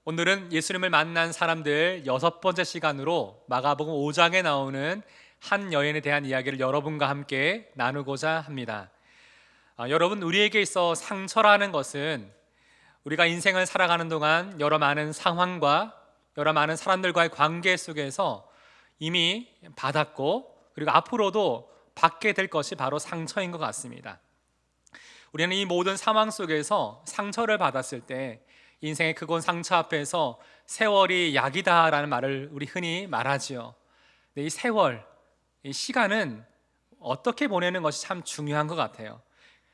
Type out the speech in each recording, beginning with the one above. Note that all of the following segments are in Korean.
오늘은 예수님을 만난 사람들 6번째 시간으로 마가복음 5장에 나오는 한 여인에 대한 이야기를 여러분과 함께 나누고자 합니다. 여러분, 우리에게 있어 상처라는 것은 우리가 인생을 살아가는 동안 여러 많은 상황과 여러 많은 사람들과의 관계 속에서 이미 받았고, 그리고 앞으로도 받게 될 것이 바로 상처인 것 같습니다. 우리는 이 모든 상황 속에서 상처를 받았을 때 인생의 크고 상처 앞에서 세월이 약이다라는 말을 우리 흔히 말하지요. 근데 이 세월, 이 시간은 어떻게 보내는 것이 참 중요한 것 같아요.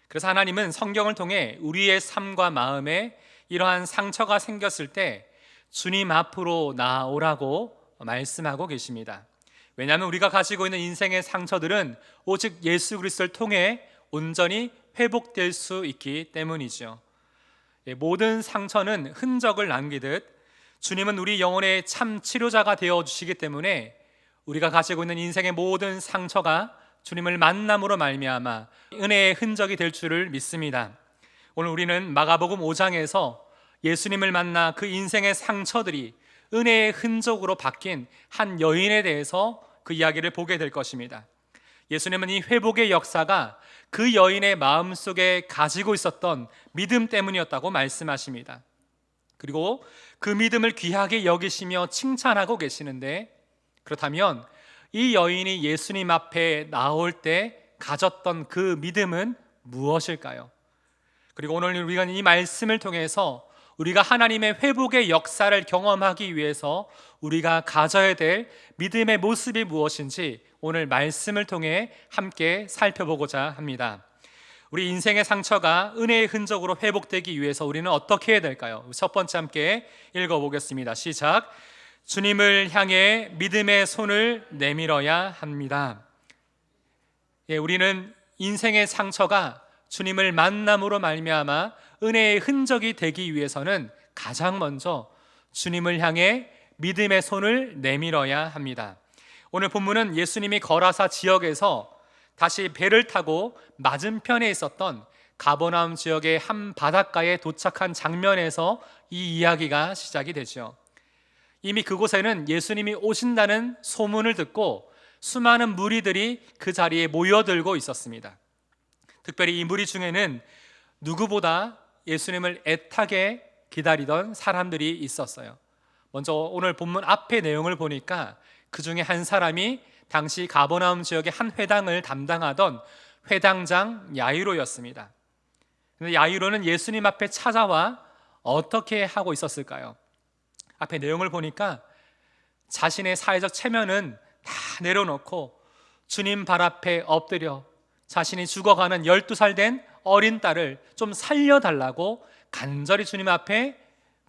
그래서 하나님은 성경을 통해 우리의 삶과 마음에 이러한 상처가 생겼을 때 주님 앞으로 나아오라고 말씀하고 계십니다. 왜냐하면 우리가 가지고 있는 인생의 상처들은 오직 예수 그리스도를 통해 온전히 회복될 수 있기 때문이죠. 모든 상처는 흔적을 남기듯 주님은 우리 영혼의 참 치료자가 되어주시기 때문에 우리가 가지고 있는 인생의 모든 상처가 주님을 만남으로 말미암아 은혜의 흔적이 될 줄을 믿습니다. 오늘 우리는 마가복음 5장에서 예수님을 만나 그 인생의 상처들이 은혜의 흔적으로 바뀐 한 여인에 대해서 그 이야기를 보게 될 것입니다. 예수님은 이 회복의 역사가 그 여인의 마음속에 가지고 있었던 믿음 때문이었다고 말씀하십니다. 그리고 그 믿음을 귀하게 여기시며 칭찬하고 계시는데, 그렇다면 이 여인이 예수님 앞에 나올 때 가졌던 그 믿음은 무엇일까요? 그리고 오늘 우리가 이 말씀을 통해서 우리가 하나님의 회복의 역사를 경험하기 위해서 우리가 가져야 될 믿음의 모습이 무엇인지 오늘 말씀을 통해 함께 살펴보고자 합니다. 우리 인생의 상처가 은혜의 흔적으로 회복되기 위해서 우리는 어떻게 해야 될까요? 첫 번째 함께 읽어보겠습니다. 시작. 주님을 향해 믿음의 손을 내밀어야 합니다. 우리는 인생의 상처가 주님을 만남으로 말미암아 은혜의 흔적이 되기 위해서는 가장 먼저 주님을 향해 믿음의 손을 내밀어야 합니다. 오늘 본문은 예수님이 거라사 지역에서 다시 배를 타고 맞은편에 있었던 가버나움 지역의 한 바닷가에 도착한 장면에서 이 이야기가 시작이 되죠. 이미 그곳에는 예수님이 오신다는 소문을 듣고 수많은 무리들이 그 자리에 모여들고 있었습니다. 특별히 이 무리 중에는 누구보다 예수님을 애타게 기다리던 사람들이 있었어요. 먼저 오늘 본문 앞의 내용을 보니까 그 중에 한 사람이 당시 가버나움 지역의 한 회당을 담당하던 회당장 야이로였습니다. 근데 야이로는 예수님 앞에 찾아와 어떻게 하고 있었을까요? 앞에 내용을 보니까 자신의 사회적 체면은 다 내려놓고 주님 발 앞에 엎드려 자신이 죽어가는 12살 된 어린 딸을 좀 살려달라고 간절히 주님 앞에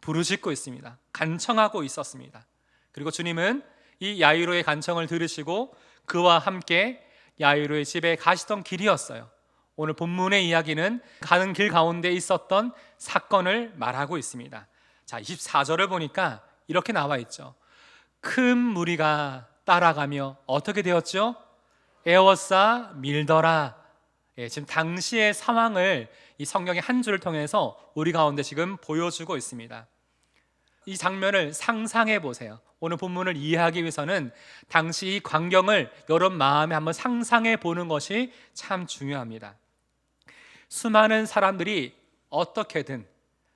부르짖고 있습니다. 간청하고 있었습니다. 그리고 주님은 이 야이로의 간청을 들으시고 그와 함께 야이로의 집에 가시던 길이었어요. 오늘 본문의 이야기는 가는 길 가운데 있었던 사건을 말하고 있습니다. 자, 24절을 보니까 이렇게 나와 있죠. 큰 무리가 따라가며 어떻게 되었죠? 에워싸 밀더라. 지금 당시의 상황을 이 성경의 한 줄을 통해서 우리 가운데 지금 보여주고 있습니다. 이 장면을 상상해 보세요. 오늘 본문을 이해하기 위해서는 당시 이 광경을 여러분 마음에 한번 상상해 보는 것이 참 중요합니다. 수많은 사람들이 어떻게든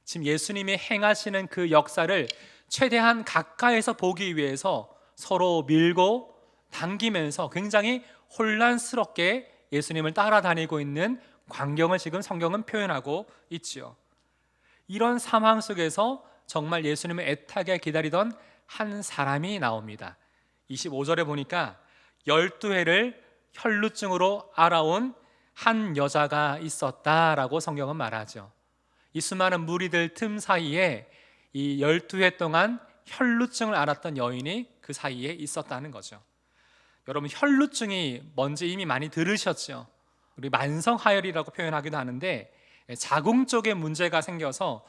지금 예수님이 행하시는 그 역사를 최대한 가까이서 보기 위해서 서로 밀고 당기면서 굉장히 혼란스럽게 예수님을 따라다니고 있는 광경을 지금 성경은 표현하고 있지요. 이런 상황 속에서 정말 예수님을 애타게 기다리던 한 사람이 나옵니다. 25절에 보니까 12해를 혈루증으로 앓아온 한 여자가 있었다라고 성경은 말하죠. 이 수많은 무리들 틈 사이에 이 12해 동안 혈루증을 앓았던 여인이 그 사이에 있었다는 거죠. 여러분, 혈루증이 뭔지 이미 많이 들으셨죠? 우리 만성하혈이라고 표현하기도 하는데 자궁 쪽에 문제가 생겨서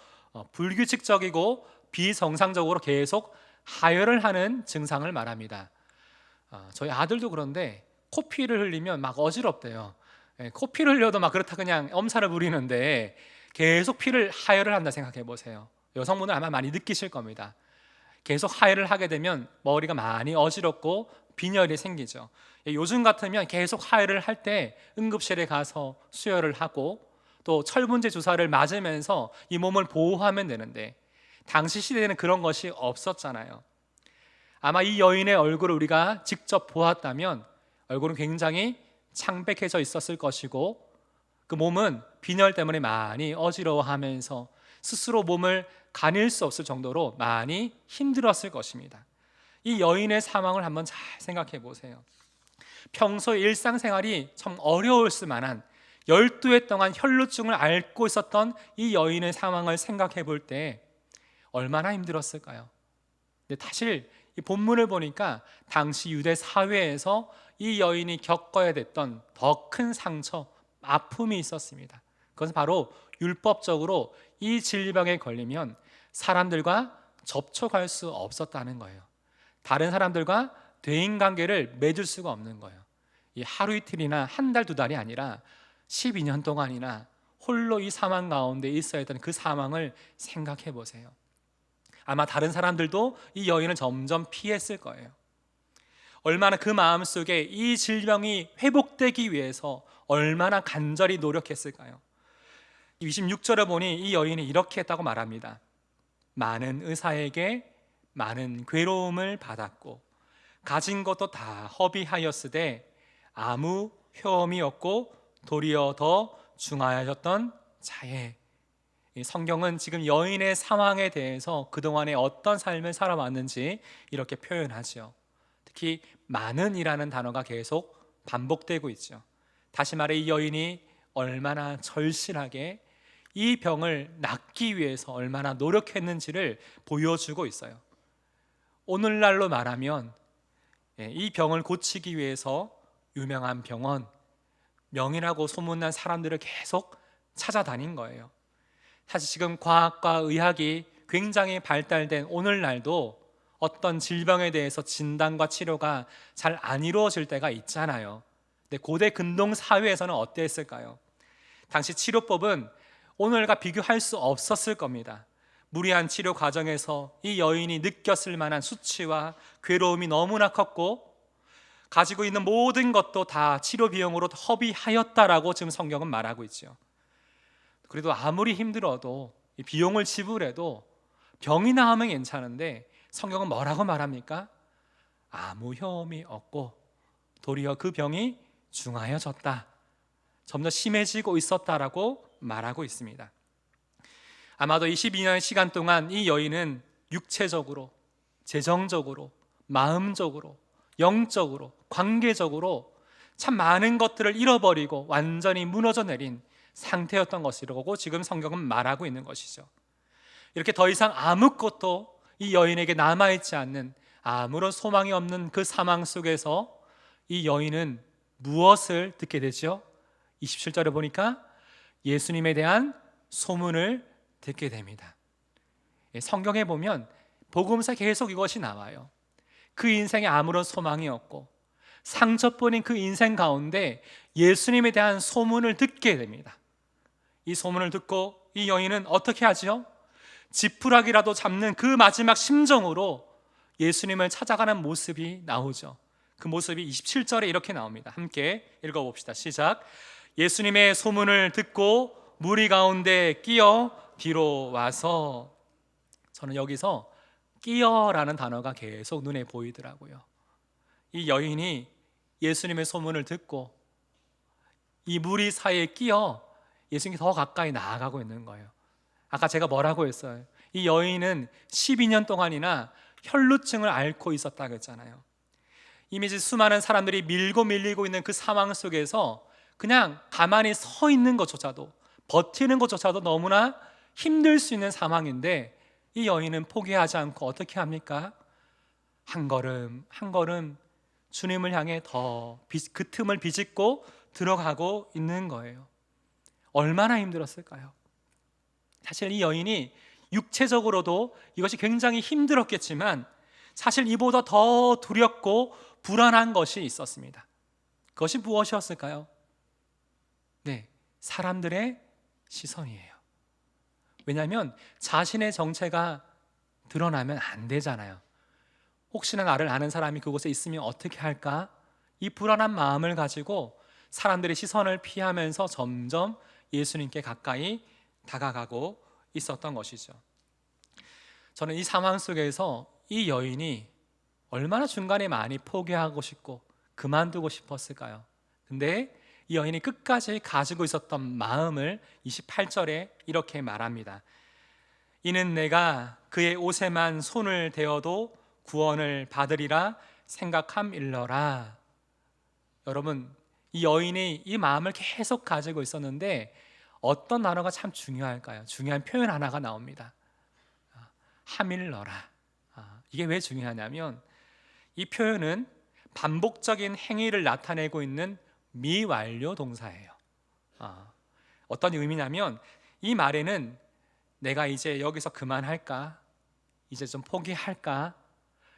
불규칙적이고 비정상적으로 계속 하혈을 하는 증상을 말합니다. 저희 아들도 그런데 코피를 흘리면 막 어지럽대요. 코피를 흘려도 막 그렇다 그냥 엄살을 부리는데 계속 하혈을 한다 생각해 보세요. 여성분들 아마 많이 느끼실 겁니다. 계속 하혈을 하게 되면 머리가 많이 어지럽고 빈혈이 생기죠. 요즘 같으면 계속 하혈을 할 때 응급실에 가서 수혈을 하고 또 철분제 주사를 맞으면서 이 몸을 보호하면 되는데, 당시 시대에는 그런 것이 없었잖아요. 아마 이 여인의 얼굴을 우리가 직접 보았다면 얼굴은 굉장히 창백해져 있었을 것이고, 그 몸은 빈혈 때문에 많이 어지러워하면서 스스로 몸을 가릴 수 없을 정도로 많이 힘들었을 것입니다. 이 여인의 상황을 한번 잘 생각해 보세요. 평소 일상생활이 참 어려울 만한 12해 동안 혈루증을 앓고 있었던 이 여인의 상황을 생각해 볼 때 얼마나 힘들었을까요? 근데 사실 이 본문을 보니까 당시 유대 사회에서 이 여인이 겪어야 됐던 더 큰 상처, 아픔이 있었습니다. 그것은 바로 율법적으로 이 질병에 걸리면 사람들과 접촉할 수 없었다는 거예요. 다른 사람들과 대인관계를 맺을 수가 없는 거예요. 이 하루 이틀이나 한 달, 두 달이 아니라 12년 동안이나 홀로 이 사망 가운데 있어야 했던 그 상황을 생각해 보세요. 아마 다른 사람들도 이 여인을 점점 피했을 거예요. 얼마나 그 마음속에 이 질병이 회복되기 위해서 얼마나 간절히 노력했을까요? 26절에 보니 이 여인이 이렇게 했다고 말합니다. 많은 의사에게 많은 괴로움을 받았고 가진 것도 다 허비하였으되 아무 효험이 없고 도리어 더 중하여졌던 자에. 이 성경은 지금 여인의 상황에 대해서 그동안에 어떤 삶을 살아왔는지 이렇게 표현하죠. 특히 많은이라는 단어가 계속 반복되고 있죠. 다시 말해 이 여인이 얼마나 절실하게 이 병을 낫기 위해서 얼마나 노력했는지를 보여주고 있어요. 오늘날로 말하면 이 병을 고치기 위해서 유명한 병원, 명이라고 소문난 사람들을 계속 찾아다닌 거예요. 사실 지금 과학과 의학이 굉장히 발달된 오늘날도 어떤 질병에 대해서 진단과 치료가 잘 안 이루어질 때가 있잖아요. 근데 고대 근동 사회에서는 어땠을까요? 당시 치료법은 오늘과 비교할 수 없었을 겁니다. 무리한 치료 과정에서 이 여인이 느꼈을 만한 수치와 괴로움이 너무나 컸고 가지고 있는 모든 것도 다 치료 비용으로 허비하였다라고 지금 성경은 말하고 있죠. 그래도 아무리 힘들어도 이 비용을 지불해도 병이 나으면 괜찮은데 성경은 뭐라고 말합니까? 아무 효험이 없고 도리어 그 병이 중하여졌다, 점점 심해지고 있었다라고 말하고 있습니다. 아마도 22년의 시간 동안 이 여인은 육체적으로, 재정적으로, 마음적으로, 영적으로, 관계적으로 참 많은 것들을 잃어버리고 완전히 무너져 내린 상태였던 것이라고 지금 성경은 말하고 있는 것이죠. 이렇게 더 이상 아무것도 이 여인에게 남아있지 않는, 아무런 소망이 없는 그 사망 속에서 이 여인은 무엇을 듣게 되죠? 27절에 보니까 예수님에 대한 소문을 듣게 됩니다. 성경에 보면 복음서에 계속 이것이 나와요. 그 인생에 아무런 소망이 없고 상처뿐인 그 인생 가운데 예수님에 대한 소문을 듣게 됩니다. 이 소문을 듣고 이 여인은 어떻게 하죠? 지푸라기라도 잡는 그 마지막 심정으로 예수님을 찾아가는 모습이 나오죠. 그 모습이 27절에 이렇게 나옵니다. 함께 읽어봅시다. 시작. 예수님의 소문을 듣고 무리 가운데 끼어 뒤로 와서. 저는 여기서 끼어라는 단어가 계속 눈에 보이더라고요. 이 여인이 예수님의 소문을 듣고 이 무리 사이에 끼어 예수님께 더 가까이 나아가고 있는 거예요. 아까 제가 뭐라고 했어요? 이 여인은 12년 동안이나 혈루증을 앓고 있었다고 했잖아요. 이미 수많은 사람들이 밀고 밀리고 있는 그 상황 속에서 그냥 가만히 서 있는 것조차도, 버티는 것조차도 너무나 힘들 수 있는 상황인데 이 여인은 포기하지 않고 어떻게 합니까? 한 걸음 한 걸음 주님을 향해 더 그 틈을 비집고 들어가고 있는 거예요. 얼마나 힘들었을까요? 사실 이 여인이 육체적으로도 이것이 굉장히 힘들었겠지만 사실 이보다 더 두렵고 불안한 것이 있었습니다. 그것이 무엇이었을까요? 네, 사람들의 시선이에요. 왜냐하면 자신의 정체가 드러나면 안 되잖아요. 혹시나 나를 아는 사람이 그곳에 있으면 어떻게 할까? 이 불안한 마음을 가지고 사람들의 시선을 피하면서 점점 예수님께 가까이 다가가고 있었던 것이죠. 저는 이 상황 속에서 이 여인이 얼마나 중간에 많이 포기하고 싶고 그만두고 싶었을까요? 근데 이 여인이 끝까지 가지고 있었던 마음을 28절에 이렇게 말합니다. 이는 내가 그의 옷에만 손을 대어도 구원을 받으리라 생각함일러라. 여러분, 이 여인이 이 마음을 계속 가지고 있었는데 어떤 단어가 참 중요할까요? 중요한 표현 하나가 나옵니다. 함일러라. 이게 왜 중요하냐면 이 표현은 반복적인 행위를 나타내고 있는 미완료 동사예요. 어떤 의미냐면 이 말에는 내가 이제 여기서 그만할까? 이제 좀 포기할까?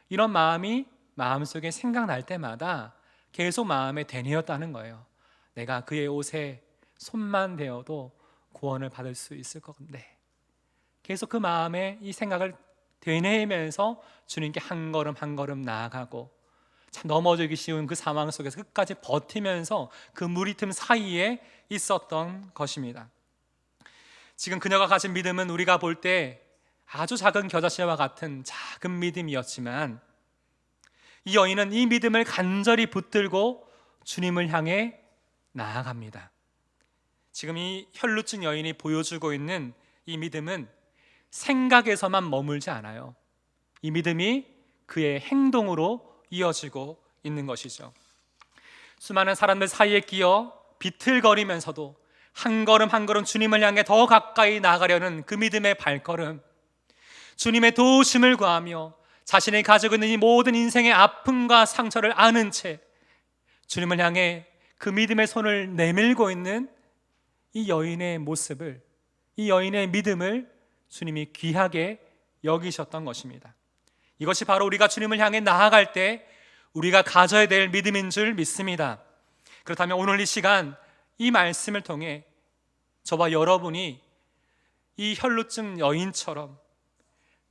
이런 마음이 마음속에 생각날 때마다 계속 마음에 되뇌었다는 거예요. 내가 그의 옷에 손만 대어도 구원을 받을 수 있을 것 같은데, 계속 그 마음에 이 생각을 되뇌면서 주님께 한 걸음 한 걸음 나아가고, 참 넘어지기 쉬운 그 상황 속에서 끝까지 버티면서 그 무리 틈 사이에 있었던 것입니다. 지금 그녀가 가진 믿음은 우리가 볼 때 아주 작은 겨자씨와 같은 작은 믿음이었지만, 이 여인은 이 믿음을 간절히 붙들고 주님을 향해 나아갑니다. 지금 이 혈루증 여인이 보여주고 있는 이 믿음은 생각에서만 머물지 않아요. 이 믿음이 그의 행동으로 이어지고 있는 것이죠. 수많은 사람들 사이에 끼어 비틀거리면서도 한 걸음 한 걸음 주님을 향해 더 가까이 나가려는 그 믿음의 발걸음, 주님의 도우심을 구하며 자신이 가지고 있는 이 모든 인생의 아픔과 상처를 아는 채 주님을 향해 그 믿음의 손을 내밀고 있는 이 여인의 모습을, 이 여인의 믿음을 주님이 귀하게 여기셨던 것입니다. 이것이 바로 우리가 주님을 향해 나아갈 때 우리가 가져야 될 믿음인 줄 믿습니다. 그렇다면 오늘 이 시간 이 말씀을 통해 저와 여러분이 이 혈루증 여인처럼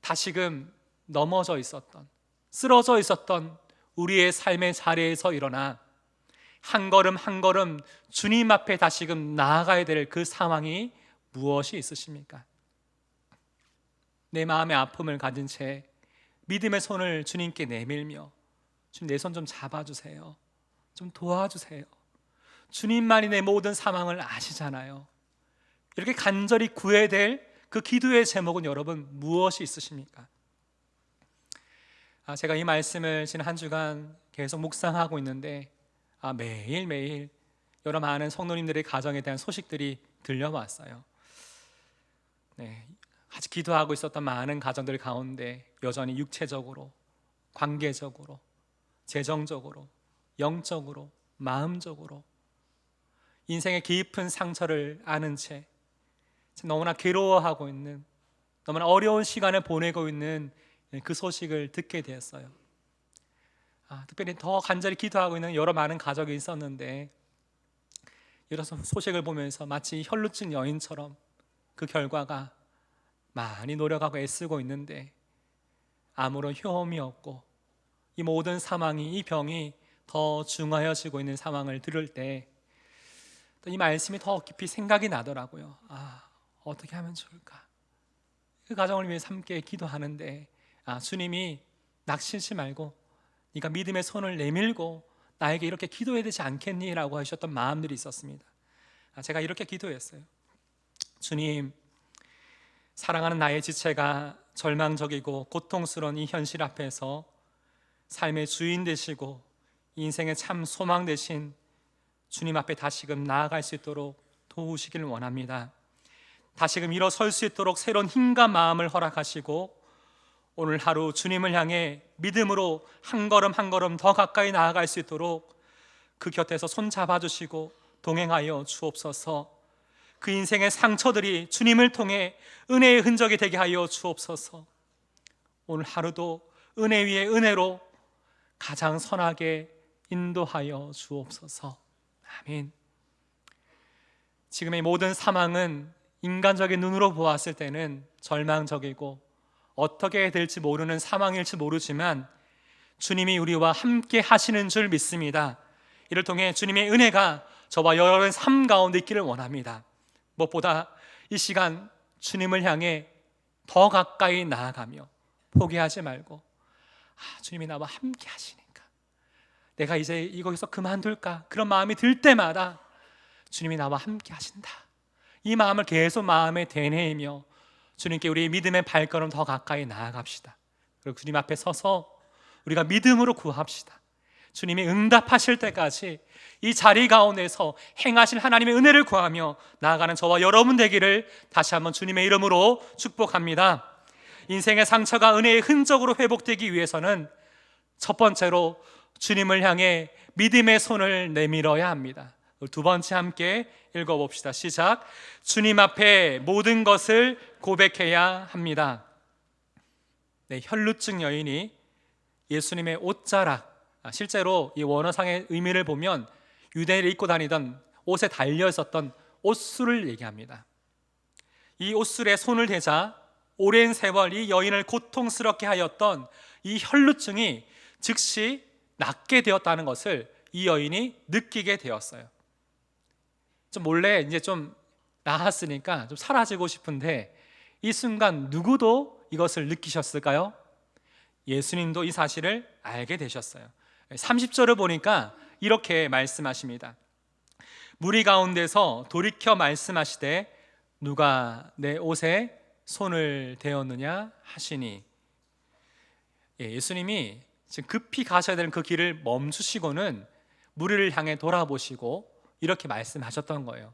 다시금 넘어져 있었던, 쓰러져 있었던 우리의 삶의 자리에서 일어나 한 걸음 한 걸음 주님 앞에 다시금 나아가야 될 그 상황이 무엇이 있으십니까? 내 마음의 아픔을 가진 채 믿음의 손을 주님께 내밀며, 주님 내 손 좀 잡아주세요, 좀 도와주세요, 주님만이 내 모든 상황을 아시잖아요. 이렇게 간절히 구해야 될 그 기도의 제목은 여러분 무엇이 있으십니까? 제가 이 말씀을 지난 한 주간 계속 묵상하고 있는데 매일매일 여러 많은 성도님들의 가정에 대한 소식들이 들려왔어요. 같이 기도하고 있었던 많은 가정들 가운데 여전히 육체적으로, 관계적으로, 재정적으로, 영적으로, 마음적으로 인생의 깊은 상처를 아는 채 너무나 괴로워하고 있는, 너무나 어려운 시간을 보내고 있는 그 소식을 듣게 되었어요. 특별히 더 간절히 기도하고 있는 여러 많은 가족이 있었는데, 이런 소식을 보면서 마치 혈루증 여인처럼 그 결과가 많이 노력하고 애쓰고 있는데 아무런 효험이 없고 이 모든 상황이, 이 병이 더 중하여지고 있는 상황을 들을 때 이 말씀이 더 깊이 생각이 나더라고요. 어떻게 하면 좋을까? 그 가정을 위해서 함께 기도하는데 주님이 낙심치 말고 네가 믿음의 손을 내밀고 나에게 이렇게 기도해야 되지 않겠니? 라고 하셨던 마음들이 있었습니다. 제가 이렇게 기도했어요. 주님, 사랑하는 나의 지체가 절망적이고 고통스러운 이 현실 앞에서 삶의 주인 되시고 인생의 참 소망 되신 주님 앞에 다시금 나아갈 수 있도록 도우시길 원합니다. 다시금 일어설 수 있도록 새로운 힘과 마음을 허락하시고 오늘 하루 주님을 향해 믿음으로 한 걸음 한 걸음 더 가까이 나아갈 수 있도록 그 곁에서 손 잡아주시고 동행하여 주옵소서. 그 인생의 상처들이 주님을 통해 은혜의 흔적이 되게 하여 주옵소서. 오늘 하루도 은혜 위에 은혜로 가장 선하게 인도하여 주옵소서. 아멘. 지금의 모든 사망은 인간적인 눈으로 보았을 때는 절망적이고 어떻게 될지 모르는 상황일지 모르지만 주님이 우리와 함께 하시는 줄 믿습니다. 이를 통해 주님의 은혜가 저와 여러분의 삶 가운데 있기를 원합니다. 무엇보다 이 시간 주님을 향해 더 가까이 나아가며 포기하지 말고 주님이 나와 함께 하시니까 내가 이제 이거에서 그만둘까 그런 마음이 들 때마다 주님이 나와 함께 하신다, 이 마음을 계속 마음에 되뇌이며 주님께 우리의 믿음의 발걸음 더 가까이 나아갑시다. 그리고 주님 앞에 서서 우리가 믿음으로 구합시다. 주님이 응답하실 때까지 이 자리 가운데서 행하실 하나님의 은혜를 구하며 나아가는 저와 여러분 되기를 다시 한번 주님의 이름으로 축복합니다. 인생의 상처가 은혜의 흔적으로 회복되기 위해서는 첫 번째로 주님을 향해 믿음의 손을 내밀어야 합니다. 두 번째 함께 읽어봅시다. 시작. 주님 앞에 모든 것을 고백해야 합니다. 네, 혈루증 여인이 예수님의 옷자락, 실제로 이 원어상의 의미를 보면 유대인이 입고 다니던 옷에 달려 있었던 옷술을 얘기합니다. 이 옷술에 손을 대자 오랜 세월 이 여인을 고통스럽게 하였던 이 혈루증이 즉시 낫게 되었다는 것을 이 여인이 느끼게 되었어요. 좀 몰래 이제 좀 나았으니까 좀 사라지고 싶은데 이 순간 누구도 이것을 느끼셨을까요? 예수님도 이 사실을 알게 되셨어요. 30절을 보니까 이렇게 말씀하십니다. 무리 가운데서 돌이켜 말씀하시되 누가 내 옷에 손을 대었느냐 하시니, 예수님이 지금 급히 가셔야 되는 그 길을 멈추시고는 무리를 향해 돌아보시고 이렇게 말씀하셨던 거예요.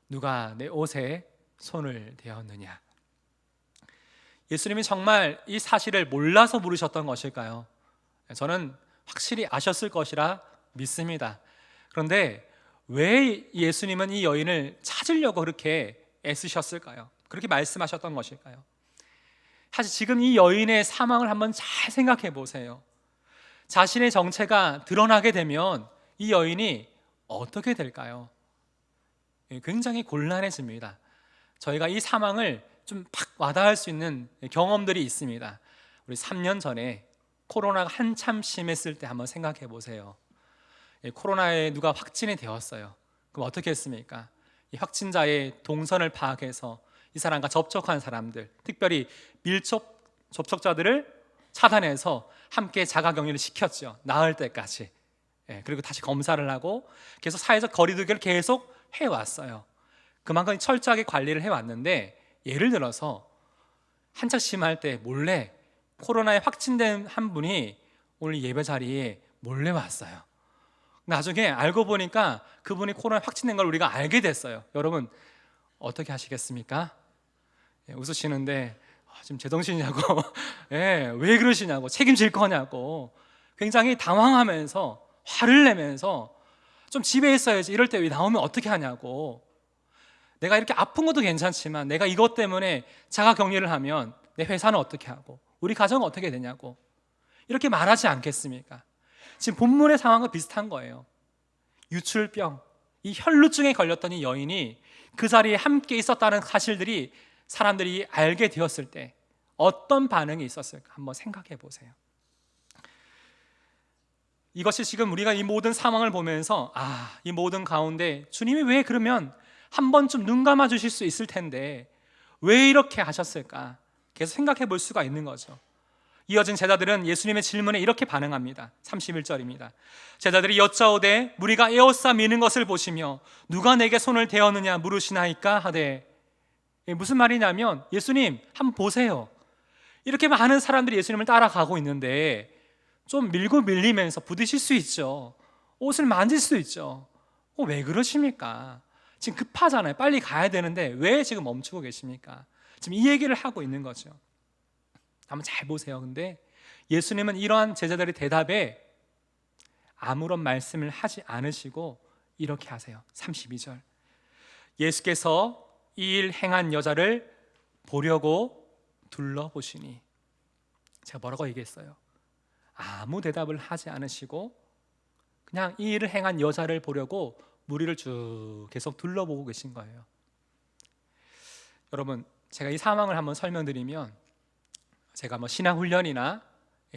누가 내 옷에 손을 대었느냐. 예수님이 정말 이 사실을 몰라서 물으셨던 것일까요? 저는 확실히 아셨을 것이라 믿습니다. 그런데 왜 예수님은 이 여인을 찾으려고 그렇게 애쓰셨을까요? 그렇게 말씀하셨던 것일까요? 사실 지금 이 여인의 상황을 한번 잘 생각해 보세요. 자신의 정체가 드러나게 되면 이 여인이 어떻게 될까요? 굉장히 곤란해집니다. 저희가 이 상황을 좀 팍 와닿을 수 있는 경험들이 있습니다. 우리 3년 전에 코로나가 한참 심했을 때 한번 생각해 보세요. 코로나에 누가 확진이 되었어요. 그럼 어떻게 했습니까? 이 확진자의 동선을 파악해서 이 사람과 접촉한 사람들, 특별히 밀접 접촉자들을 차단해서 함께 자가격리를 시켰죠. 나을 때까지. 그리고 다시 검사를 하고 계속 사회적 거리두기를 계속 해왔어요. 그만큼 철저하게 관리를 해왔는데, 예를 들어서 한창 심할 때 몰래 코로나에 확진된 한 분이 오늘 예배 자리에 몰래 왔어요. 나중에 알고 보니까 그분이 코로나에 확진된 걸 우리가 알게 됐어요. 여러분 어떻게 하시겠습니까? 웃으시는데 지금 제정신이냐고 왜 그러시냐고, 책임질 거냐고 굉장히 당황하면서 화를 내면서 좀 집에 있어야지, 이럴 때 왜 나오면 어떻게 하냐고, 내가 이렇게 아픈 것도 괜찮지만 내가 이것 때문에 자가격리를 하면 내 회사는 어떻게 하고 우리 가정은 어떻게 되냐고 이렇게 말하지 않겠습니까? 지금 본문의 상황과 비슷한 거예요. 유출병, 이 혈루증에 걸렸던 이 여인이 그 자리에 함께 있었다는 사실들이 사람들이 알게 되었을 때 어떤 반응이 있었을까 한번 생각해 보세요. 이것이 지금 우리가 이 모든 상황을 보면서 이 모든 가운데 주님이 왜 그러면 한 번쯤 눈 감아 주실 수 있을 텐데 왜 이렇게 하셨을까 계속 생각해 볼 수가 있는 거죠. 이어진 제자들은 예수님의 질문에 이렇게 반응합니다. 31절입니다. 제자들이 여짜오되 무리가 에워싸 미는 것을 보시며 누가 내게 손을 대었느냐 물으시나이까 하되, 무슨 말이냐면 예수님 한번 보세요. 이렇게 많은 사람들이 예수님을 따라가고 있는데 좀 밀고 밀리면서 부딪힐 수 있죠. 옷을 만질 수 있죠. 왜 그러십니까? 지금 급하잖아요. 빨리 가야 되는데 왜 지금 멈추고 계십니까? 지금 이 얘기를 하고 있는 거죠. 한번 잘 보세요. 근데 예수님은 이러한 제자들의 대답에 아무런 말씀을 하지 않으시고 이렇게 하세요. 32절. 예수께서 이 일 행한 여자를 보려고 둘러보시니, 제가 뭐라고 얘기했어요? 아무 대답을 하지 않으시고 그냥 이 일을 행한 여자를 보려고 무리를 쭉 계속 둘러보고 계신 거예요. 여러분, 제가 이 상황을 한번 설명드리면, 제가 신앙훈련이나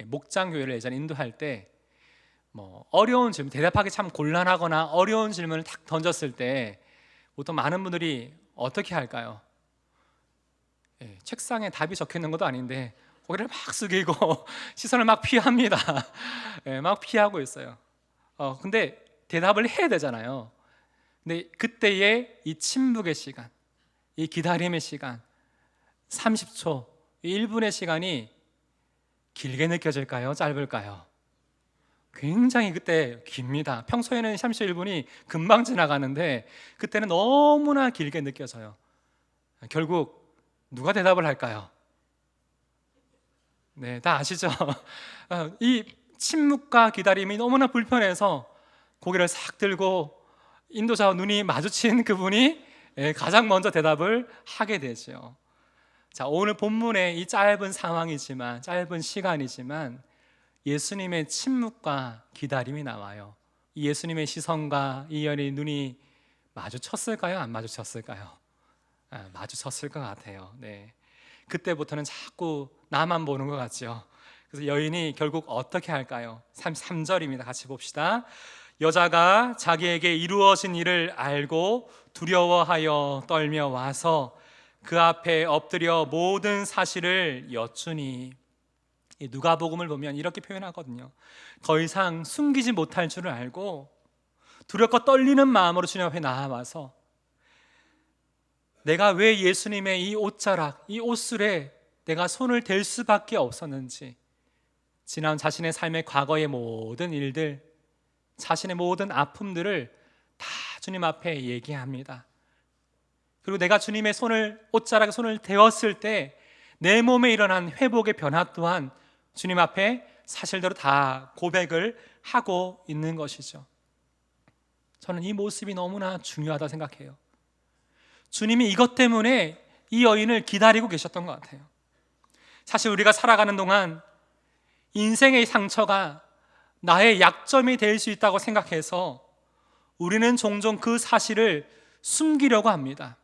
목장교회를 예전에 인도할 때 어려운 질문, 대답하기 참 곤란하거나 어려운 질문을 탁 던졌을 때 보통 많은 분들이 어떻게 할까요? 책상에 답이 적혀 있는 것도 아닌데 고개를 막 숙이고 시선을 막 피합니다. 막 피하고 있어요. 근데 대답을 해야 되잖아요. 근데 그때의 이 침묵의 시간, 이 기다림의 시간, 30초, 1분의 시간이 길게 느껴질까요? 짧을까요? 굉장히 그때 깁니다. 평소에는 31분이 금방 지나가는데 그때는 너무나 길게 느껴져요. 결국 누가 대답을 할까요? 네, 다 아시죠? 이 침묵과 기다림이 너무나 불편해서 고개를 싹 들고 인도자와 눈이 마주친 그분이 가장 먼저 대답을 하게 되죠. 자, 오늘 본문의 이 짧은 상황이지만, 짧은 시간이지만 예수님의 침묵과 기다림이 나와요. 이 예수님의 시선과 이 여인의 눈이 마주쳤을까요? 안 마주쳤을까요? 마주쳤을 것 같아요. 네. 그때부터는 자꾸 나만 보는 것 같죠. 그래서 여인이 결국 어떻게 할까요? 33절입니다. 같이 봅시다. 여자가 자기에게 이루어진 일을 알고 두려워하여 떨며 와서 그 앞에 엎드려 모든 사실을 여쭈니. 누가복음을 보면 이렇게 표현하거든요. 더 이상 숨기지 못할 줄을 알고 두렵고 떨리는 마음으로 주님 앞에 나아와서 내가 왜 예수님의 이 옷자락, 이 옷술에 내가 손을 댈 수밖에 없었는지, 지난 자신의 삶의 과거의 모든 일들, 자신의 모든 아픔들을 다 주님 앞에 얘기합니다. 그리고 내가 주님의 옷자락에 손을 대었을 때 내 몸에 일어난 회복의 변화 또한 주님 앞에 사실대로 다 고백을 하고 있는 것이죠. 저는 이 모습이 너무나 중요하다 생각해요. 주님이 이것 때문에 이 여인을 기다리고 계셨던 것 같아요. 사실 우리가 살아가는 동안 인생의 상처가 나의 약점이 될 수 있다고 생각해서 우리는 종종 그 사실을 숨기려고 합니다.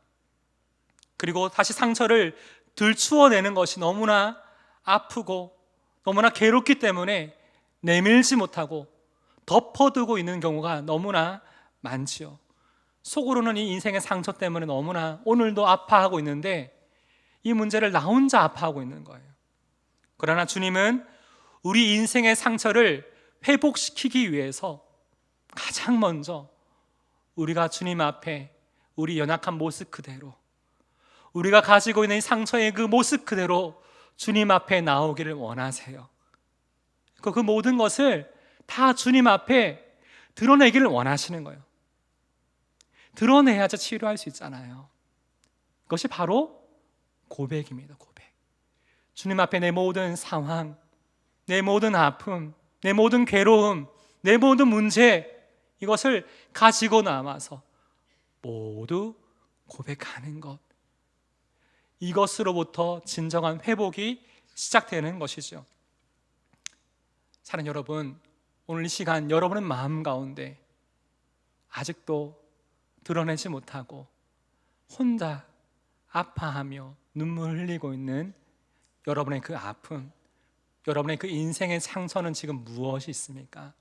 그리고 다시 상처를 들추어내는 것이 너무나 아프고 너무나 괴롭기 때문에 내밀지 못하고 덮어두고 있는 경우가 너무나 많지요. 속으로는 이 인생의 상처 때문에 너무나 오늘도 아파하고 있는데 이 문제를 나 혼자 아파하고 있는 거예요. 그러나 주님은 우리 인생의 상처를 회복시키기 위해서 가장 먼저 우리가 주님 앞에 우리 연약한 모습 그대로, 우리가 가지고 있는 상처의 그 모습 그대로 주님 앞에 나오기를 원하세요. 그 모든 것을 다 주님 앞에 드러내기를 원하시는 거예요. 드러내야지 치료할 수 있잖아요. 그것이 바로 고백입니다. 고백. 주님 앞에 내 모든 상황, 내 모든 아픔, 내 모든 괴로움, 내 모든 문제, 이것을 가지고 남아서 모두 고백하는 것, 이것으로부터 진정한 회복이 시작되는 것이죠. 사랑하는 여러분, 오늘 이 시간 여러분의 마음 가운데 아직도 드러내지 못하고 혼자 아파하며 눈물 흘리고 있는 여러분의 그 아픔, 여러분의 그 인생의 상처는 지금 무엇이 있습니까?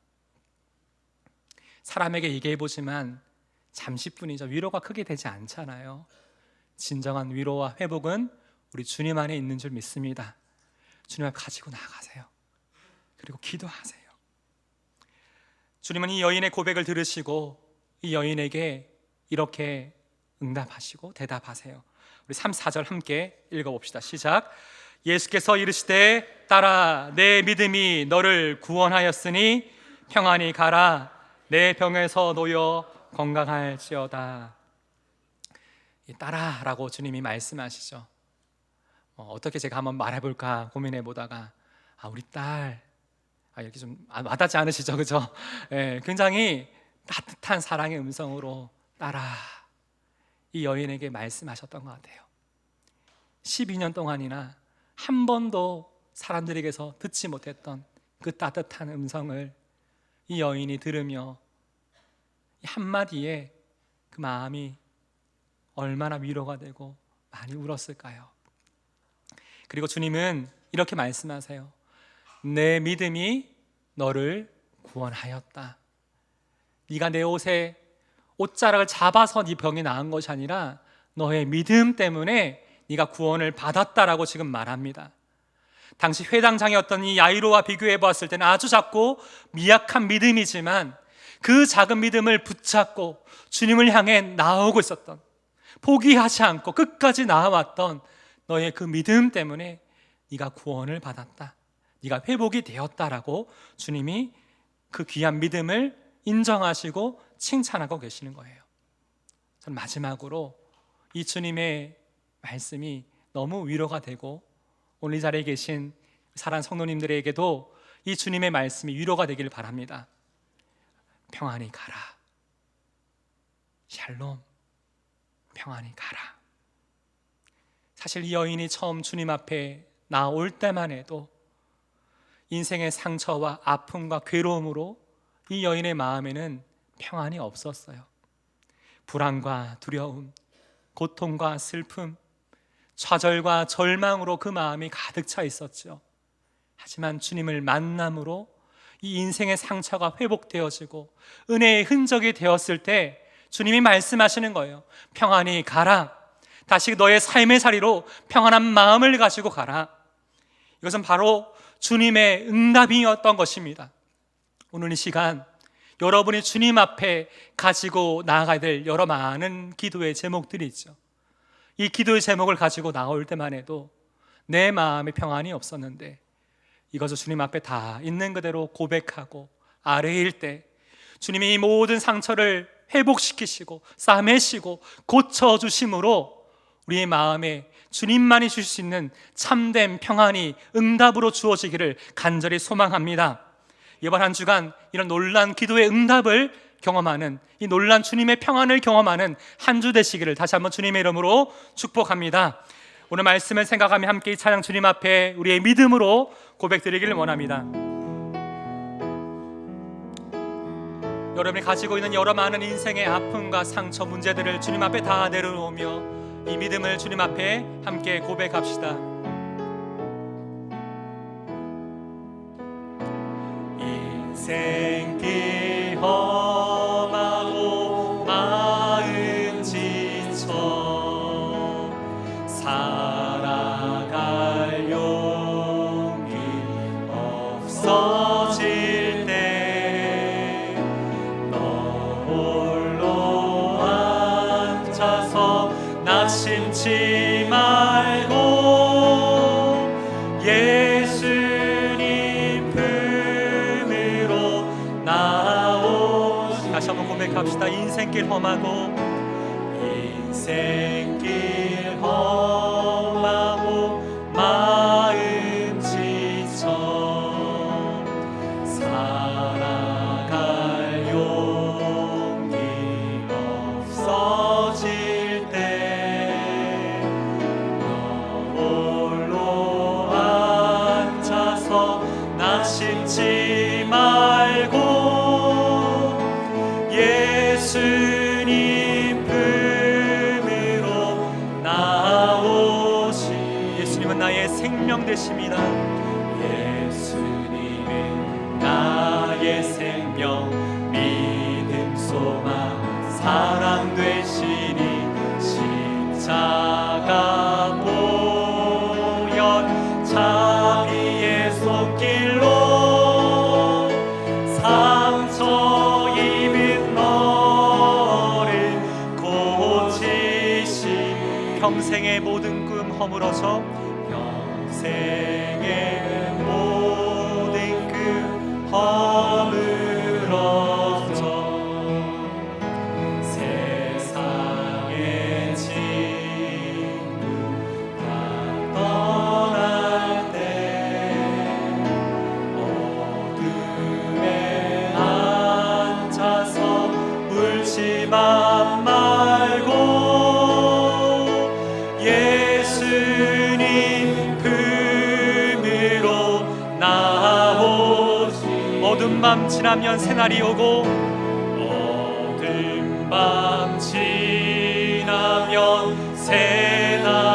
사람에게 얘기해보지만 잠시뿐이죠. 위로가 크게 되지 않잖아요. 진정한 위로와 회복은 우리 주님 안에 있는 줄 믿습니다. 주님 앞에 가지고 나가세요. 그리고 기도하세요. 주님은 이 여인의 고백을 들으시고 이 여인에게 이렇게 응답하시고 대답하세요. 우리 3, 4절 함께 읽어봅시다. 시작. 예수께서 이르시되 딸아, 내 믿음이 너를 구원하였으니 평안히 가라. 내 병에서 놓여 건강할지어다. 딸아라고 주님이 말씀하시죠. 어떻게 제가 한번 말해볼까 고민해 보다가 우리 딸, 이렇게 좀 와닿지 않으시죠? 그죠? 굉장히 따뜻한 사랑의 음성으로 딸아, 이 여인에게 말씀하셨던 것 같아요. 12년 동안이나 한 번도 사람들에게서 듣지 못했던 그 따뜻한 음성을 이 여인이 들으며 한마디에 그 마음이 얼마나 위로가 되고 많이 울었을까요? 그리고 주님은 이렇게 말씀하세요. 내 믿음이 너를 구원하였다. 네가 내 옷에 옷자락을 잡아서 네 병이 나은 것이 아니라 너의 믿음 때문에 네가 구원을 받았다라고 지금 말합니다. 당시 회당장이었던 이 야이로와 비교해 보았을 때는 아주 작고 미약한 믿음이지만 그 작은 믿음을 붙잡고 주님을 향해 나아오고 있었던, 포기하지 않고 끝까지 나아왔던 너의 그 믿음 때문에 네가 구원을 받았다, 네가 회복이 되었다라고 주님이 그 귀한 믿음을 인정하시고 칭찬하고 계시는 거예요. 저는 마지막으로 이 주님의 말씀이 너무 위로가 되고 오늘 이 자리에 계신 사랑하는 성도님들에게도 이 주님의 말씀이 위로가 되기를 바랍니다. 평안히 가라. 샬롬, 평안히 가라. 사실 이 여인이 처음 주님 앞에 나올 때만 해도 인생의 상처와 아픔과 괴로움으로 이 여인의 마음에는 평안이 없었어요. 불안과 두려움, 고통과 슬픔, 좌절과 절망으로 그 마음이 가득 차 있었죠. 하지만 주님을 만남으로 이 인생의 상처가 회복되어지고 은혜의 흔적이 되었을 때 주님이 말씀하시는 거예요. 평안히 가라. 다시 너의 삶의 자리로 평안한 마음을 가지고 가라. 이것은 바로 주님의 응답이었던 것입니다. 오늘 이 시간 여러분이 주님 앞에 가지고 나아가야 될 여러 많은 기도의 제목들이 있죠. 이 기도의 제목을 가지고 나올 때만 해도 내 마음에 평안이 없었는데 이것을 주님 앞에 다 있는 그대로 고백하고 아뢰일 때 주님이 이 모든 상처를 회복시키시고 싸매시고 고쳐주심으로 우리의 마음에 주님만이 주실 수 있는 참된 평안이 응답으로 주어지기를 간절히 소망합니다. 이번 한 주간 이런 놀란 기도의 응답을 경험하는, 이 놀란 주님의 평안을 경험하는 한 주 되시기를 다시 한번 주님의 이름으로 축복합니다. 오늘 말씀을 생각하며 함께 이 찬양 주님 앞에 우리의 믿음으로 고백드리기를 원합니다. 여러분이 가지고 있는 여러 많은 인생의 아픔과 상처, 문제들을 주님 앞에 다 내려놓으며 이 믿음을 주님 앞에 함께 고백합시다. 인생길 험하고 마음 지쳐 살아갈 용기 없어질 때 너 홀로 앉아서 낙심치 말고 예수님 품으로 나오시. 다시 한번 고백합시다. 인생길 험하고 인생길 험하고 마음 지쳐 살아갈 용기 없어질 때 너 홀로 앉아서 낙심치 말고 예수님 품으로 나오시. 예수님은 나의 생명 되십니다. 예수님은 나의 생명, 믿음, 소망, 사랑 되시니 십자가 보혈 자비의 손길로 상처 입은 너를 고치시. 평생의 모든 꿈 허물어져 평생의 모든 꿈 허물어져 세상의 친구 다 떠날 때 어둠에 앉아서 울지만 말고 예수님 품으로 나오시. 어두운 밤 지나면 새날이 오고 어두운 밤 지나면 새날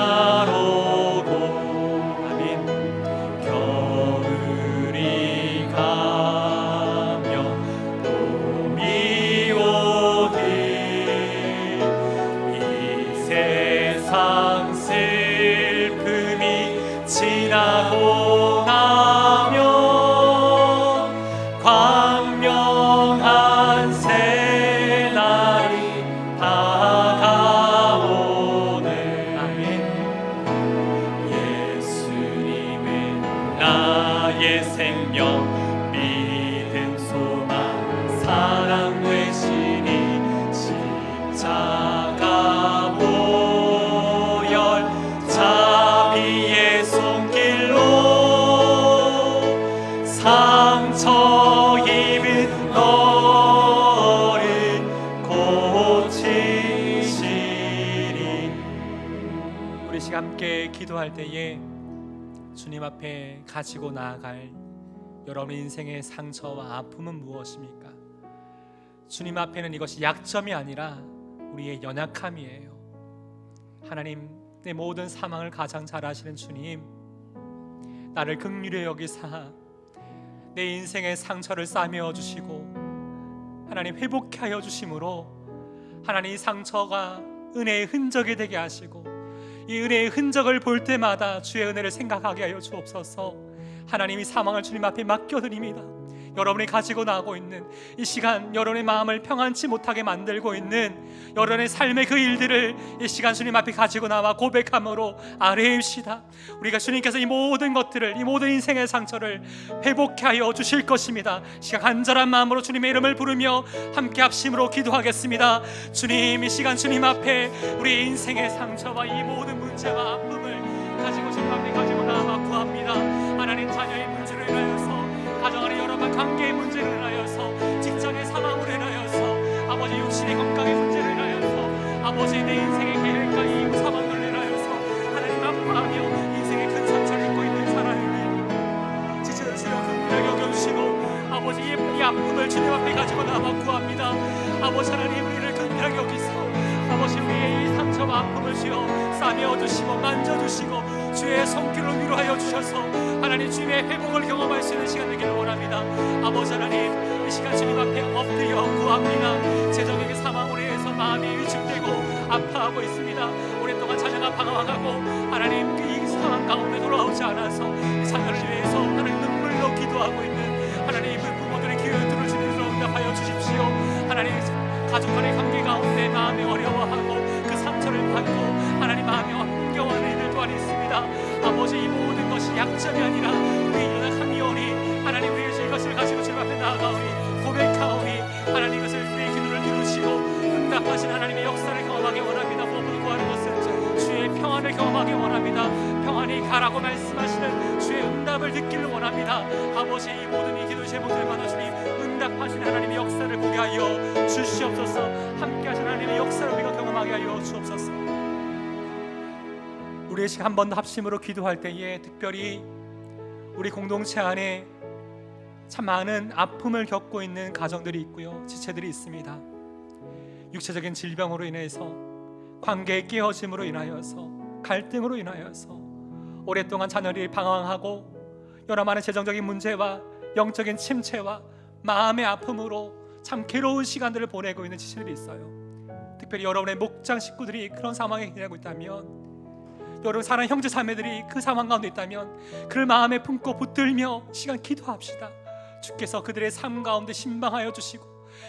우리 시간 함께 기도할 때에 주님 앞에 가지고 나아갈 여러분 인생의 상처와 아픔은 무엇입니까? 주님 앞에는 이것이 약점이 아니라 우리의 연약함이에요. 하나님, 내 모든 상황을 가장 잘 아시는 주님, 나를 긍휼히 여기사 내 인생의 상처를 싸매어 주시고 하나님 회복케 하여 주심으로 하나님, 이 상처가 은혜의 흔적이 되게 하시고 이 은혜의 흔적을 볼 때마다 주의 은혜를 생각하게 하여 주옵소서. 하나님이 사망을 주님 앞에 맡겨드립니다. 여러분이 가지고 나오고 있는 이 시간, 여러분의 마음을 평안치 못하게 만들고 있는 여러분의 삶의 그 일들을 이 시간 주님 앞에 가지고 나와 고백함으로 아뢰입시다. 우리가 주님께서 이 모든 것들을, 이 모든 인생의 상처를 회복케 하여 주실 것입니다. 시간 간절한 마음으로 주님의 이름을 부르며 함께 합심으로 기도하겠습니다. 주님, 이 시간 주님 앞에 우리 인생의 상처와 이 모든 문제와 아픔을 가지고 주님 앞에 가지고 나와 구합니다. 하나님, 자녀의 문제로 인하여서, 가정 안의 여러 가지 관계의 문제로 인하여서, 직장의 상황으로 인하여서, 아버지 육신의 건강의 문제로 인하여서, 아버지 내 인생의 계획과 이 상황을 인하여서 하나님 아파하며 인생의 큰 상처를 입고 있는 사람에게 지체를 주여 긍휼히 여겨주시고 아버지 이 아픔을 주님 앞에 가지고 나와 구합니다. 아버지 하나님, 우리를 긍휼히 여기소. 아버지, 우리의 이 상처와 아픔을 주여 싸매어 주시고 만져주시고 주의 손길로 위로하여 주셔서 하나님, 주님의 회복을 경험할 수 있는 시간 되기를 원합니다. 아버지 하나님, 이 시간 주님 앞에 엎드려 구합니다. 재정의 상황으로 인해서 마음이 위축되고 아파하고 있습니다. 오랫동안 자녀가 방황하고 하나님, 이 상황 가운데 돌아오지 않아서 자녀를 위해서 하나님 눈물로 기도하고 있는 하나님, 부모들의 기도를 주님으로 응답하여 주십시오. 하나님, 가족 간의 관계 가운데 마음이 어려워하고 그 상처를 받고 하나님 마음이 힘겨워하는 이들 또한 있습니다. 아버지, 이 모든 것이 약점이 아니라 우리 연약함이오니 하나님, 우리의 이것을 가지고 주님 앞에 나아가오니 고백하오니 하나님, 이것을 우리의 기도를 들으시고 응답하신 하나님의 역사를 경험하기 원합니다. 무엇보다 구하는 것은 주의 평안을 경험하기 원합니다. 평안이 가라고 말씀하시는 주의 응답을 듣기를 원합니다. 아버지, 이 모든 이 기도 제목을 받아 주님 응답하신 하나님의 역사를 보게 하여 주시옵소서. 함께하신 하나님의 역사를 우리가 경험하게 하여 주옵소서. 우리의 시간 한 번 더 합심으로 기도할 때에 특별히 우리 공동체 안에 참 많은 아픔을 겪고 있는 가정들이 있고요, 지체들이 있습니다. 육체적인 질병으로 인해서, 관계의 깨어짐으로 인하여서, 갈등으로 인하여서 오랫동안 자녀들이 방황하고 여러 많은 재정적인 문제와 영적인 침체와 마음의 아픔으로 참 괴로운 시간들을 보내고 있는 지체들이 있어요. 특별히 여러분의 목장 식구들이 그런 상황에 지내고 있다면, 여러분 사랑하는 형제 자매들이 그 상황 가운데 있다면 그를 마음에 품고 붙들며 시간 기도합시다. 주께서 그들의 삶 가운데 신방하여 주시고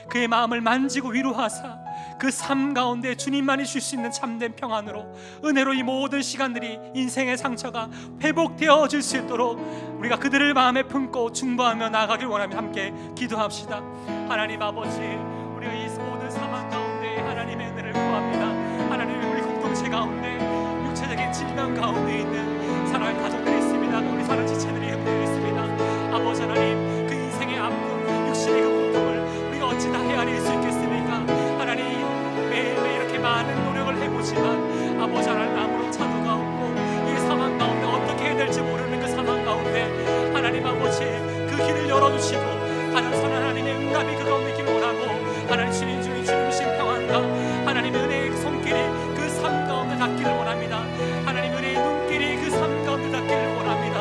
그의 마음을 만지고 위로하사 그 삶 가운데 주님만이 줄 수 있는 참된 평안으로, 은혜로 이 모든 시간들이 인생의 상처가 회복되어질 수 있도록 우리가 그들을 마음에 품고 중보하며 나아가길 원하며 함께 기도합시다. 하나님 아버지, 우리가 이 모든 상황 가운데 하나님의 은혜를 구합니다. 하나님, 우리 공동체 가운데 육체적인 질병 가운데 있는 사랑하는 가족들이 있습니다. 우리 사는 지체들이 있습니다. 아버지 하나님, 그 인생의 아픔, 육신의 그 고통을 우리가 어찌 다 헤아릴 수 있겠습니까? 하나님, 매일매일 이렇게 많은 노력을 해보지만 아버지 하나님, 아무런 차도가 없고 이 상황 가운데 어떻게 해야 될지 모르는 그 상황 가운데 하나님 아버지, 그 길을 열어주시고 가장 선한 하나님의 응답이 그 가운데 있기를 원하고, 하나님 주님 주신 평안과 하나님의 은혜의 손길이 그 삶 가운데 닿기를 원합니다. 하나님 은혜의 눈길이 그 삶 가운데 닿기를 원합니다.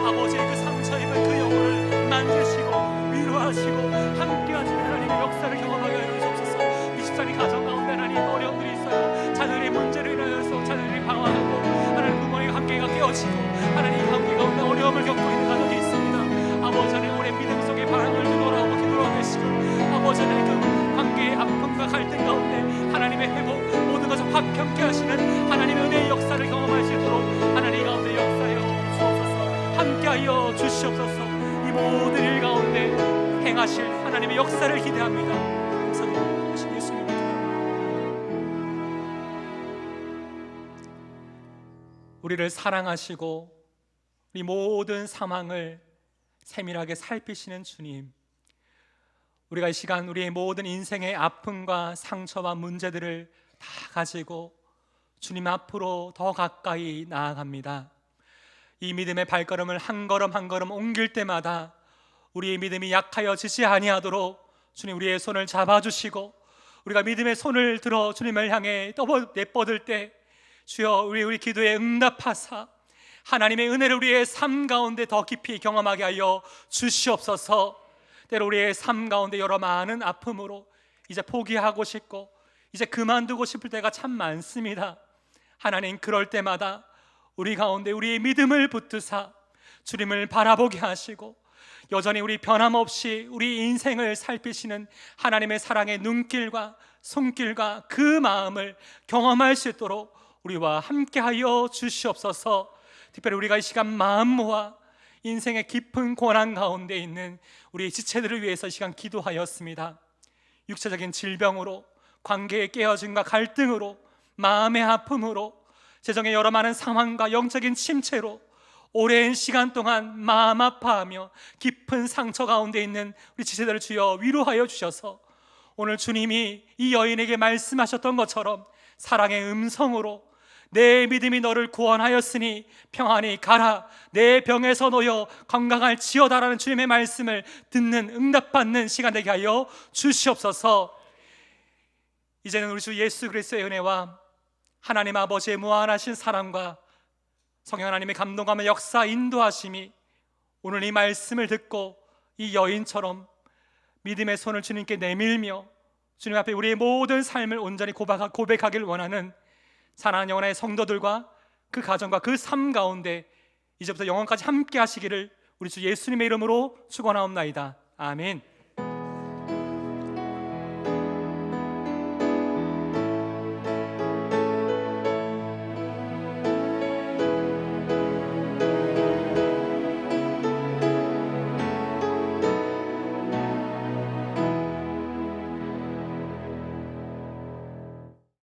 아버지, 그 상처 입은 그 영혼을 만지시고 위로하시고 함께하시는 하나님의 역사를 경험하게 하여 주옵소서. 24일 가정 가운데 하나님 어려움들이 있어요. 자녀의 문제로 인하여서 자녀들이 방황하고 하나님 부모의 관계가 깨어지고 하나님 관계 가운데 어려움을 겪고 있는 가족이 있습니다. 아버지 하나님, 우리의 믿음 속에 바람을 돌아오고 기도하고 계시고 아버지 하나님, 그 관계의 아픔과 갈등 가운데 하나님의 회복, 모든 것을 화평케 하시는 하나님의 은혜의 역사를 경험할 수 있도록 하나님 가운데 역사하여 주옵소서. 함께하여 주시옵소서. 이 모든 일 가운데 행하실 하나님의 역사를 기대합니다. 감사드립니다. 예수님, 우리를 사랑하시고 우리 모든 상황을 세밀하게 살피시는 주님, 우리가 이 시간 우리의 모든 인생의 아픔과 상처와 문제들을 다 가지고 주님 앞으로 더 가까이 나아갑니다. 이 믿음의 발걸음을 한 걸음 한 걸음 옮길 때마다 우리의 믿음이 약하여지지 아니하도록 주님 우리의 손을 잡아주시고, 우리가 믿음의 손을 들어 주님을 향해 내뻗을 때 주여 우리 기도에 응답하사 하나님의 은혜를 우리의 삶 가운데 더 깊이 경험하게 하여 주시옵소서. 때로 우리의 삶 가운데 여러 많은 아픔으로 이제 포기하고 싶고 이제 그만두고 싶을 때가 참 많습니다. 하나님, 그럴 때마다 우리 가운데 우리의 믿음을 붙드사 주님을 바라보게 하시고 여전히 우리 변함없이 우리 인생을 살피시는 하나님의 사랑의 눈길과 손길과 그 마음을 경험할 수 있도록 우리와 함께하여 주시옵소서. 특별히 우리가 이 시간 마음 모아 인생의 깊은 고난 가운데 있는 우리 지체들을 위해서 이 시간 기도하였습니다. 육체적인 질병으로, 관계의 깨어짐과 갈등으로, 마음의 아픔으로, 재정의 여러 많은 상황과 영적인 침체로 오랜 시간 동안 마음 아파하며 깊은 상처 가운데 있는 우리 지체들을 주여 위로하여 주셔서 오늘 주님이 이 여인에게 말씀하셨던 것처럼 사랑의 음성으로 내 믿음이 너를 구원하였으니 평안히 가라, 내 병에서 놓여 건강할지어다라는 주님의 말씀을 듣는, 응답받는 시간 되게 하여 주시옵소서. 이제는 우리 주 예수 그리스도의 은혜와 하나님 아버지의 무한하신 사랑과 성령 하나님의 감동감의 역사 인도하심이 오늘 이 말씀을 듣고 이 여인처럼 믿음의 손을 주님께 내밀며 주님 앞에 우리의 모든 삶을 온전히 고백하길 원하는 사랑하는 영혼의 성도들과 그 가정과 그 삶 가운데 이제부터 영원까지 함께 하시기를 우리 주 예수님의 이름으로 축원하옵나이다. 아멘.